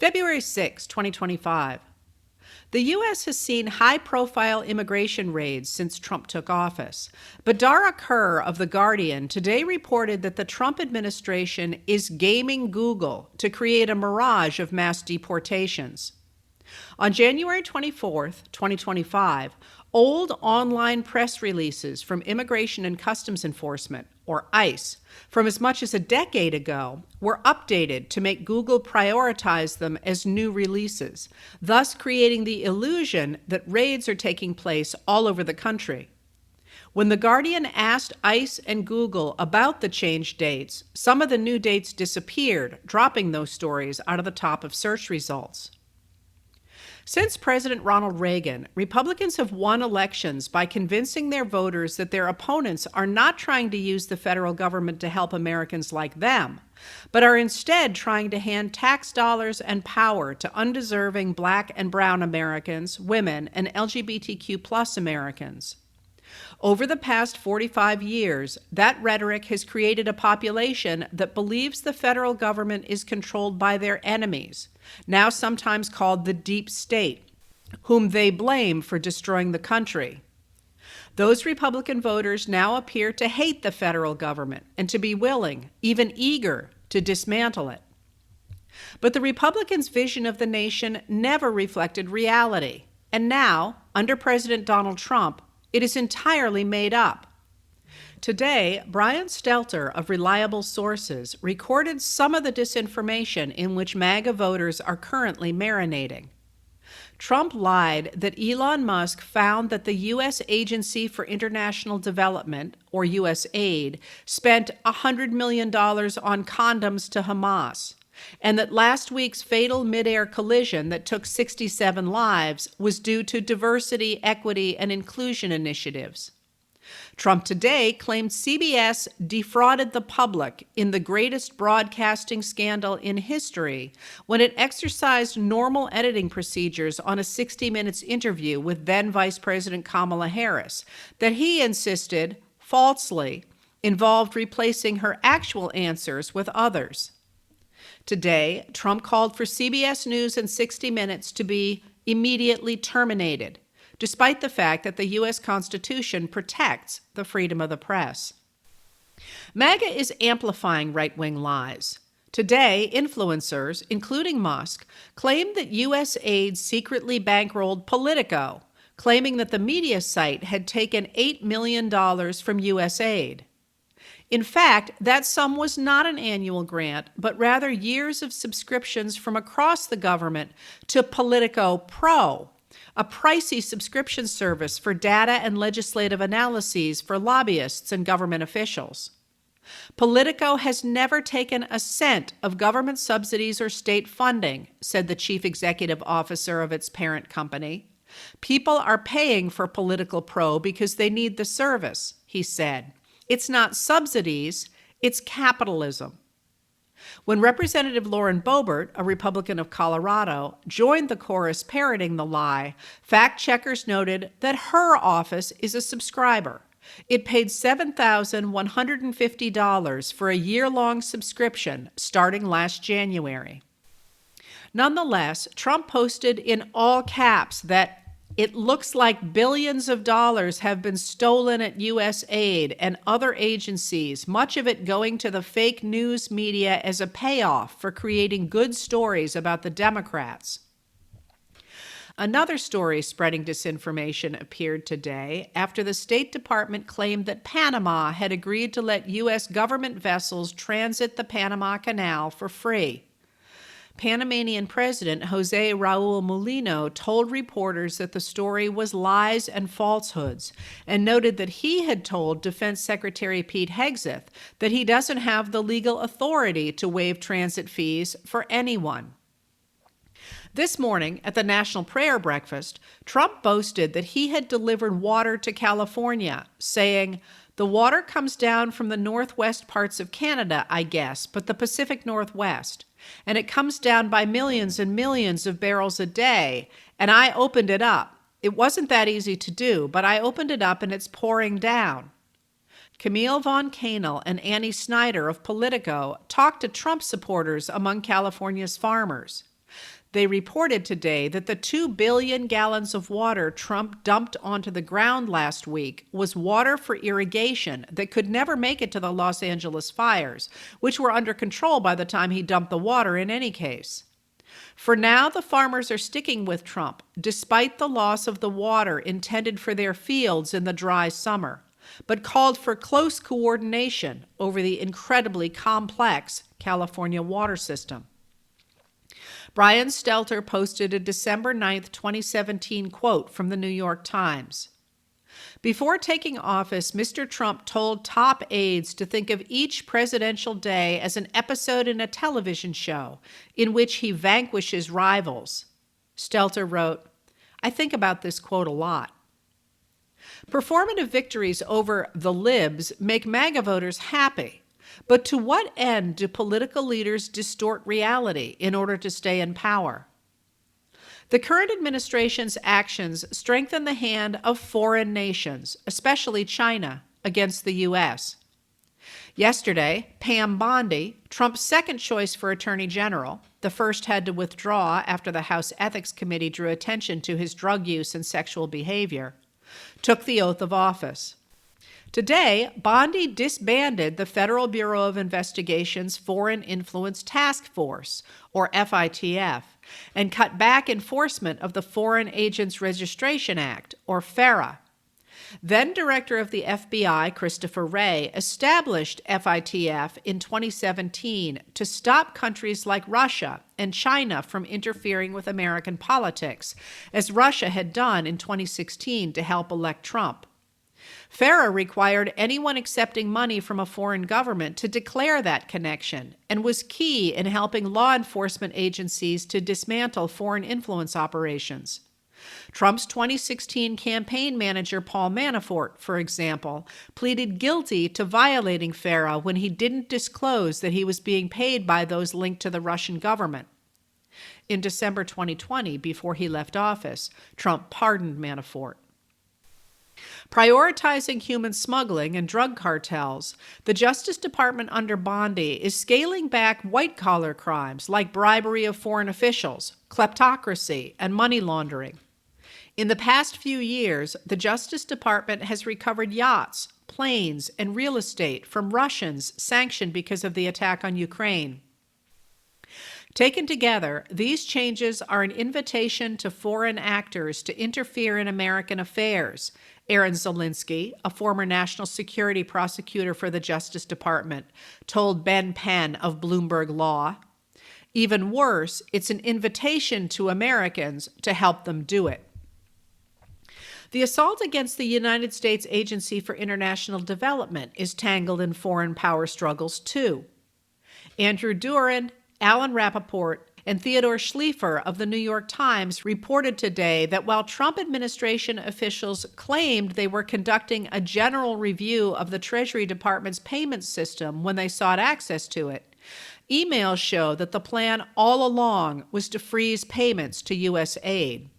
February 6, 2025. The U.S. has seen high-profile immigration raids since Trump took office. But Dara Kerr of The Guardian today reported that the Trump administration is gaming Google to create a mirage of mass deportations. On January 24, 2025, old online press releases from Immigration and Customs Enforcement, or ICE, from as much as a decade ago were updated to make Google prioritize them as new releases, thus creating the illusion that raids are taking place all over the country. When The Guardian asked ICE and Google about the changed dates, some of the new dates disappeared, dropping those stories out of the top of search results. Since President Ronald Reagan, Republicans have won elections by convincing their voters that their opponents are not trying to use the federal government to help Americans like them, but are instead trying to hand tax dollars and power to undeserving Black and brown Americans, women, and LGBTQ+ Americans. Over the past 45 years, that rhetoric has created a population that believes the federal government is controlled by their enemies, now sometimes called the deep state, whom they blame for destroying the country. Those Republican voters now appear to hate the federal government and to be willing, even eager, to dismantle it. But the Republicans' vision of the nation never reflected reality, and now, under President Donald Trump, it is entirely made up. Today, Brian Stelter of Reliable Sources recorded some of the disinformation in which MAGA voters are currently marinating. Trump lied that Elon Musk found that the U.S. Agency for International Development, or USAID, spent $100 million on condoms to Hamas, and that last week's fatal mid-air collision that took 67 lives was due to diversity, equity, and inclusion initiatives. Trump today claimed CBS defrauded the public in the greatest broadcasting scandal in history when it exercised normal editing procedures on a 60 Minutes interview with then Vice President Kamala Harris that he insisted, falsely, involved replacing her actual answers with others. Today, Trump called for CBS News and 60 Minutes to be immediately terminated, despite the fact that the U.S. Constitution protects the freedom of the press. MAGA is amplifying right-wing lies. Today, influencers, including Musk, claim that USAID secretly bankrolled Politico, claiming that the media site had taken $8 million from USAID. In fact, that sum was not an annual grant, but rather years of subscriptions from across the government to Politico Pro, a pricey subscription service for data and legislative analyses for lobbyists and government officials. Politico has never taken a cent of government subsidies or state funding, said the chief executive officer of its parent company. People are paying for Politico Pro because they need the service, he said. It's not subsidies, it's capitalism. When Representative Lauren Boebert, a Republican of Colorado, joined the chorus parroting the lie, fact-checkers noted that her office is a subscriber. It paid $7,150 for a year-long subscription starting last January. Nonetheless, Trump posted in all caps that it looks like billions of dollars have been stolen at USAID and other agencies, much of it going to the fake news media as a payoff for creating good stories about the Democrats. Another story spreading disinformation appeared today after the State Department claimed that Panama had agreed to let U.S. government vessels transit the Panama Canal for free. Panamanian President Jose Raul Mulino told reporters that the story was lies and falsehoods, and noted that he had told Defense Secretary Pete Hegseth that he doesn't have the legal authority to waive transit fees for anyone. This morning, at the National Prayer Breakfast, Trump boasted that he had delivered water to California, saying, "The water comes down from the northwest parts of Canada, I guess, but the Pacific Northwest. And it comes down by millions and millions of barrels a day, and I opened it up. It wasn't that easy to do, but I opened it up and it's pouring down." Camille Von Canel and Annie Snyder of Politico talked to Trump supporters among California's farmers. They reported today that the 2 billion gallons of water Trump dumped onto the ground last week was water for irrigation that could never make it to the Los Angeles fires, which were under control by the time he dumped the water in any case. For now, the farmers are sticking with Trump, despite the loss of the water intended for their fields in the dry summer, but called for close coordination over the incredibly complex California water system. Brian Stelter posted a December 9, 2017 quote from the New York Times. Before taking office, Mr. Trump told top aides to think of each presidential day as an episode in a television show in which he vanquishes rivals. Stelter wrote, "I think about this quote a lot." Performative victories over the libs make MAGA voters happy. But to what end do political leaders distort reality in order to stay in power? The current administration's actions strengthen the hand of foreign nations, especially China, against the U.S. Yesterday, Pam Bondi, Trump's second choice for Attorney General, the first had to withdraw after the House Ethics Committee drew attention to his drug use and sexual behavior, took the oath of office. Today, Bondi disbanded the Federal Bureau of Investigation's Foreign Influence Task Force, or FITF, and cut back enforcement of the Foreign Agents Registration Act, or FARA. Then Director of the FBI, Christopher Wray, established FITF in 2017 to stop countries like Russia and China from interfering with American politics, as Russia had done in 2016 to help elect Trump. FARA required anyone accepting money from a foreign government to declare that connection and was key in helping law enforcement agencies to dismantle foreign influence operations. Trump's 2016 campaign manager Paul Manafort, for example, pleaded guilty to violating FARA when he didn't disclose that he was being paid by those linked to the Russian government. In December 2020, before he left office, Trump pardoned Manafort. Prioritizing human smuggling and drug cartels, the Justice Department under Bondi is scaling back white-collar crimes like bribery of foreign officials, kleptocracy, and money laundering. In the past few years, the Justice Department has recovered yachts, planes, and real estate from Russians sanctioned because of the attack on Ukraine. Taken together, these changes are an invitation to foreign actors to interfere in American affairs, Aaron Zelinsky, a former national security prosecutor for the Justice Department, told Ben Penn of Bloomberg Law. Even worse, it's an invitation to Americans to help them do it. The assault against the United States Agency for International Development is tangled in foreign power struggles, too. Andrew Duran, Alan Rappaport, and Theodore Schliefer of the New York Times reported today that while Trump administration officials claimed they were conducting a general review of the Treasury Department's payment system when they sought access to it, emails show that the plan all along was to freeze payments to U.S. aid.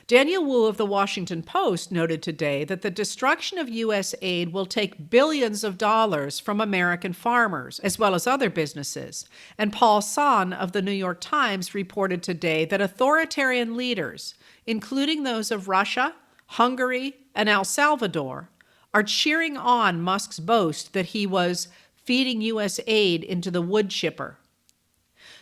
Daniel Wu of the Washington Post noted today that the destruction of U.S. aid will take billions of dollars from American farmers, as well as other businesses. And Paul Son of the New York Times reported today that authoritarian leaders, including those of Russia, Hungary, and El Salvador, are cheering on Musk's boast that he was feeding U.S. aid into the wood chipper.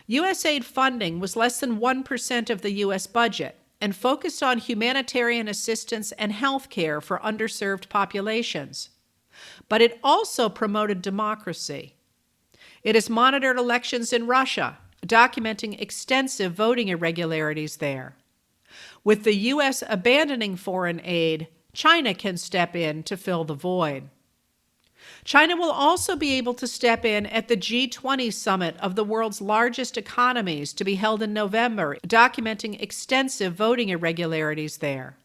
U.S. aid funding was less than 1% of the U.S. budget, and focused on humanitarian assistance and health care for underserved populations. But it also promoted democracy. It has monitored elections in Russia, documenting extensive voting irregularities there. With the U.S. abandoning foreign aid, China can step in to fill the void. China will also be able to step in at the G20 summit of the world's largest economies to be held in November, documenting extensive voting irregularities there.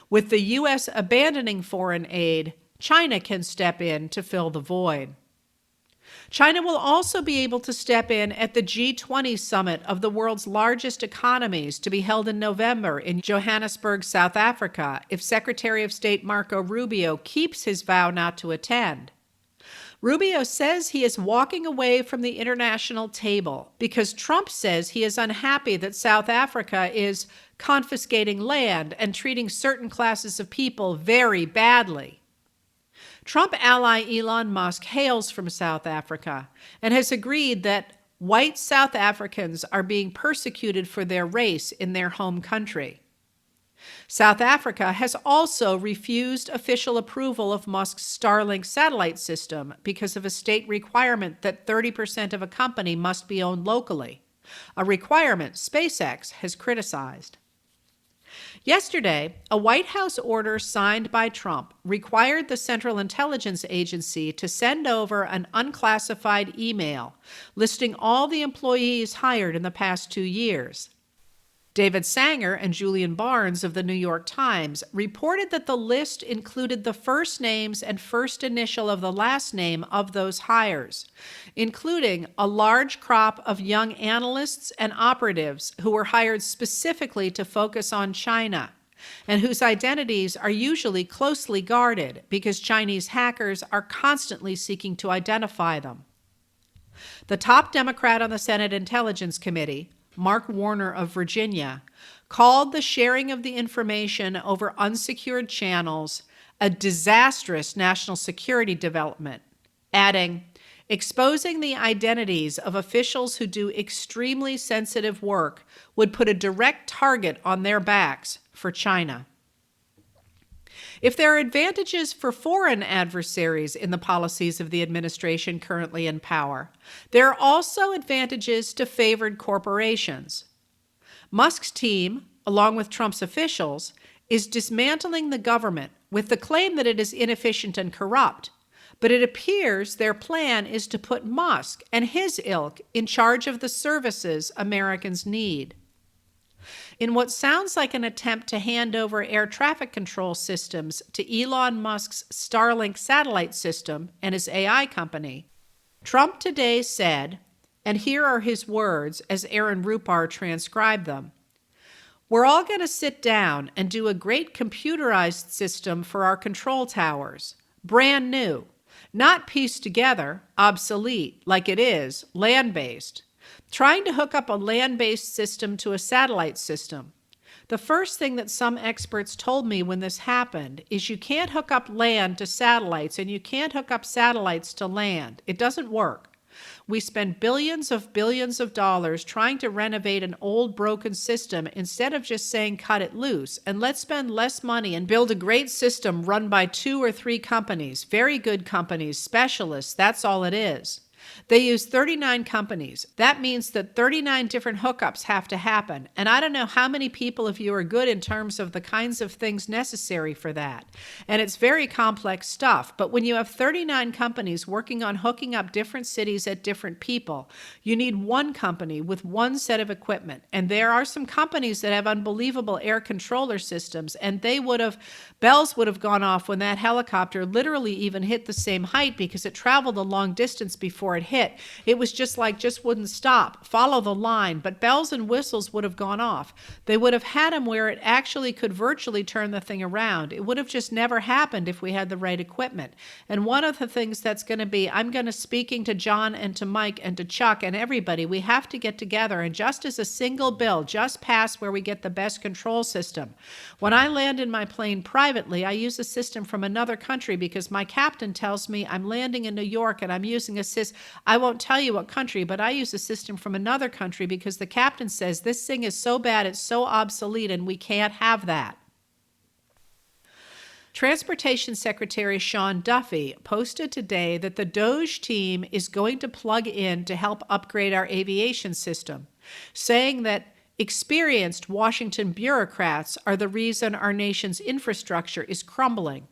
With the U.S. abandoning foreign aid, China can step in to fill the void. China will also be able to step in at the G20 summit of the world's largest economies to be held in November in Johannesburg, South Africa, if Secretary of State Marco Rubio keeps his vow not to attend. Rubio says he is walking away from the international table because Trump says he is unhappy that South Africa is confiscating land and treating certain classes of people very badly. Trump ally Elon Musk hails from South Africa and has agreed that white South Africans are being persecuted for their race in their home country. South Africa has also refused official approval of Musk's Starlink satellite system because of a state requirement that 30% of a company must be owned locally, a requirement SpaceX has criticized. Yesterday, a White House order signed by Trump required the Central Intelligence Agency to send over an unclassified email listing all the employees hired in the past 2 years. David Sanger and Julian Barnes of the New York Times reported that the list included the first names and first initial of the last name of those hires, including a large crop of young analysts and operatives who were hired specifically to focus on China, and whose identities are usually closely guarded because Chinese hackers are constantly seeking to identify them. The top Democrat on the Senate Intelligence Committee, Mark Warner of Virginia, called the sharing of the information over unsecured channels a disastrous national security development, adding, exposing the identities of officials who do extremely sensitive work would put a direct target on their backs for China. If there are advantages for foreign adversaries in the policies of the administration currently in power, there are also advantages to favored corporations. Musk's team, along with Trump's officials, is dismantling the government with the claim that it is inefficient and corrupt, but it appears their plan is to put Musk and his ilk in charge of the services Americans need. In what sounds like an attempt to hand over air traffic control systems to Elon Musk's Starlink satellite system and his AI company, Trump today said, and here are his words as Aaron Rupar transcribed them, "We're all going to sit down and do a great computerized system for our control towers, brand new, not pieced together, obsolete, like it is, land-based. Trying to hook up a land-based system to a satellite system. The first thing that some experts told me when this happened is you can't hook up land to satellites and you can't hook up satellites to land. It doesn't work. We spend billions of dollars trying to renovate an old broken system instead of just saying cut it loose, and let's spend less money and build a great system run by 2 or 3 companies, very good companies, specialists, that's all it is. They use 39 companies. That means that 39 different hookups have to happen. And I don't know how many people of you are good in terms of the kinds of things necessary for that. And it's very complex stuff. But when you have 39 companies working on hooking up different cities at different people, you need one company with one set of equipment. And there are some companies that have unbelievable air controller systems. And bells would have gone off when that helicopter literally even hit the same height because it traveled a long distance before it hit. It was just wouldn't stop, follow the line, but bells and whistles would have gone off. They would have had them where it actually could virtually turn the thing around. It would have just never happened if we had the right equipment. And one of the things that's going to be, I'm going to speaking to John and to Mike and to Chuck and everybody, we have to get together and just as a single bill, just pass where we get the best control system. When I land in my plane privately, I use a system from another country because my captain tells me I'm landing in New York and I'm using a system. I won't tell you what country, but I use a system from another country because the captain says this thing is so bad, it's so obsolete, and we can't have that. Transportation Secretary Sean Duffy posted today that the DOGE team is going to plug in to help upgrade our aviation system, saying that experienced Washington bureaucrats are the reason our nation's infrastructure is crumbling.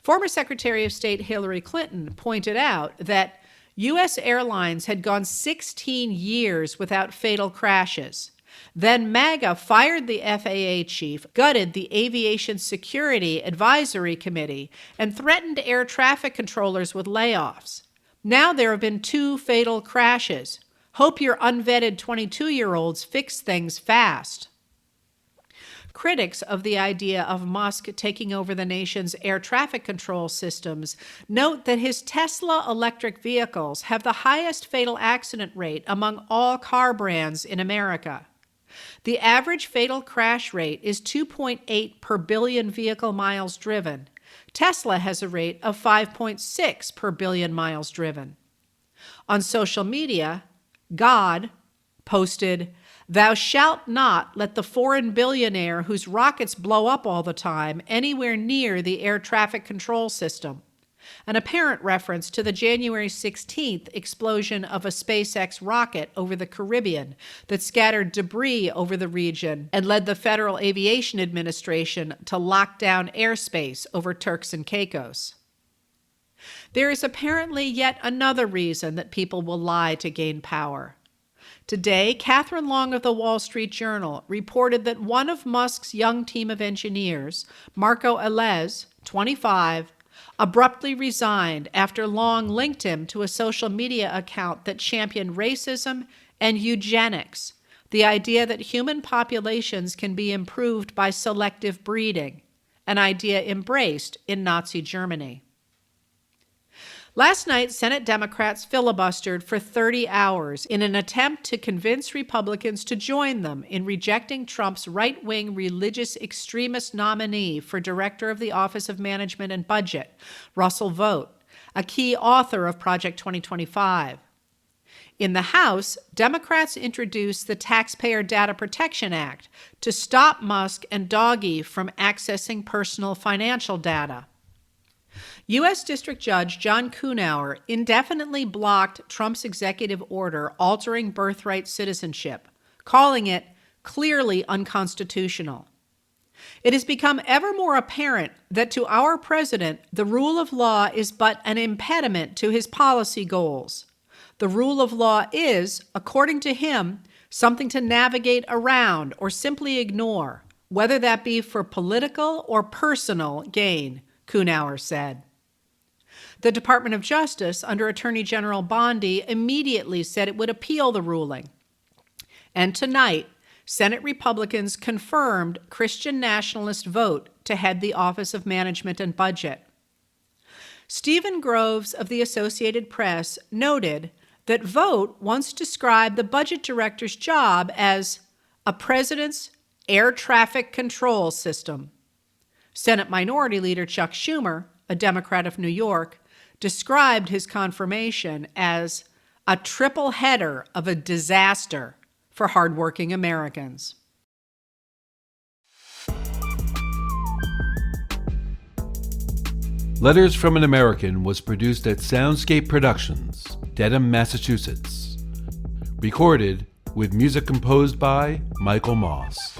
Former Secretary of State Hillary Clinton pointed out that U.S. airlines had gone 16 years without fatal crashes. Then MAGA fired the FAA chief, gutted the Aviation Security Advisory Committee, and threatened air traffic controllers with layoffs. Now there have been 2 fatal crashes. Hope your unvetted 22-year-olds fix things fast. Critics of the idea of Musk taking over the nation's air traffic control systems note that his Tesla electric vehicles have the highest fatal accident rate among all car brands in America. The average fatal crash rate is 2.8 per billion vehicle miles driven. Tesla has a rate of 5.6 per billion miles driven. On social media, God posted, "Thou shalt not let the foreign billionaire whose rockets blow up all the time anywhere near the air traffic control system," an apparent reference to the January 16th explosion of a SpaceX rocket over the Caribbean that scattered debris over the region and led the Federal Aviation Administration to lock down airspace over Turks and Caicos. There is apparently yet another reason that people will lie to gain power. Today, Catherine Long of the Wall Street Journal reported that one of Musk's young team of engineers, Marco Alez, 25, abruptly resigned after Long linked him to a social media account that championed racism and eugenics, the idea that human populations can be improved by selective breeding, an idea embraced in Nazi Germany. Last night, Senate Democrats filibustered for 30 hours in an attempt to convince Republicans to join them in rejecting Trump's right-wing religious extremist nominee for Director of the Office of Management and Budget, Russell Vought, a key author of Project 2025. In the House, Democrats introduced the Taxpayer Data Protection Act to stop Musk and Doggy from accessing personal financial data. U.S. District Judge John Kuhnauer indefinitely blocked Trump's executive order altering birthright citizenship, calling it clearly unconstitutional. It has become ever more apparent that to our president, the rule of law is but an impediment to his policy goals. The rule of law is, according to him, something to navigate around or simply ignore, whether that be for political or personal gain, Kuhnauer said. The Department of Justice, under Attorney General Bondi, immediately said it would appeal the ruling. And tonight, Senate Republicans confirmed Christian nationalist Vought to head the Office of Management and Budget. Stephen Groves of the Associated Press noted that Vought once described the budget director's job as a president's air traffic control system. Senate Minority Leader Chuck Schumer, a Democrat of New York, described his confirmation as a triple header of a disaster for hardworking Americans. Letters from an American was produced at Soundscape Productions, Dedham, Massachusetts. Recorded with music composed by Michael Moss.